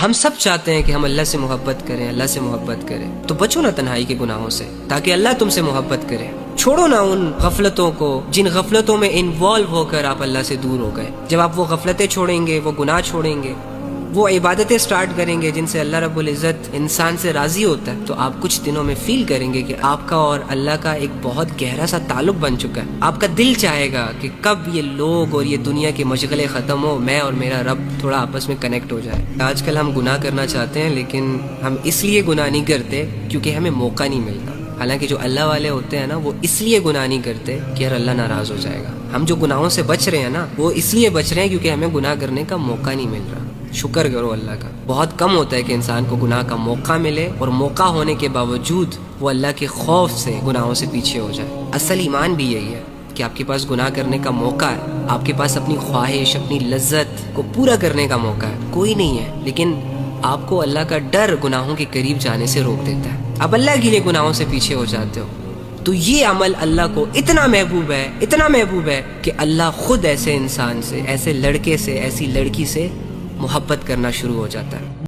ہم سب چاہتے ہیں کہ ہم اللہ سے محبت کریں، اللہ سے محبت کریں، تو بچو نا تنہائی کے گناہوں سے تاکہ اللہ تم سے محبت کرے۔ چھوڑو نا ان غفلتوں کو جن غفلتوں میں انوالو ہو کر آپ اللہ سے دور ہو گئے۔ جب آپ وہ غفلتیں چھوڑیں گے، وہ گناہ چھوڑیں گے، وہ عبادتیں سٹارٹ کریں گے جن سے اللہ رب العزت انسان سے راضی ہوتا ہے، تو آپ کچھ دنوں میں فیل کریں گے کہ آپ کا اور اللہ کا ایک بہت گہرا سا تعلق بن چکا ہے۔ آپ کا دل چاہے گا کہ کب یہ لوگ اور یہ دنیا کے مشغلے ختم ہو، میں اور میرا رب تھوڑا آپس میں کنیکٹ ہو جائے۔ آج کل ہم گناہ کرنا چاہتے ہیں لیکن ہم اس لیے گناہ نہیں کرتے کیونکہ ہمیں موقع نہیں ملتا۔ حالانکہ جو اللہ والے ہوتے ہیں نا، وہ اس لیے گناہ نہیں کرتے کہ یار اللہ ناراض ہو جائے گا۔ ہم جو گناہوں سے بچ رہے ہیں نا، وہ اس لیے بچ رہے ہیں کیونکہ ہمیں گناہ کرنے کا موقع نہیں مل رہا۔ شکر کرو اللہ کا۔ بہت کم ہوتا ہے کہ انسان کو گناہ کا موقع ملے اور موقع ہونے کے باوجود وہ اللہ کے خوف سے گناہوں سے پیچھے ہو جائے۔ اصل ایمان بھی یہی ہے کہ آپ کے پاس گناہ کرنے کا موقع ہے، آپ کے پاس اپنی خواہش، اپنی لذت کو پورا کرنے کا موقع ہے، کوئی نہیں ہے، لیکن آپ کو اللہ کا ڈر گناہوں کے قریب جانے سے روک دیتا ہے۔ آپ اللہ کے لیے گناہوں سے پیچھے ہو جاتے ہو، تو یہ عمل اللہ کو اتنا محبوب ہے، اتنا محبوب ہے کہ اللہ خود ایسے انسان سے، ایسے لڑکے سے، ایسی لڑکی سے محبت کرنا شروع ہو جاتا ہے۔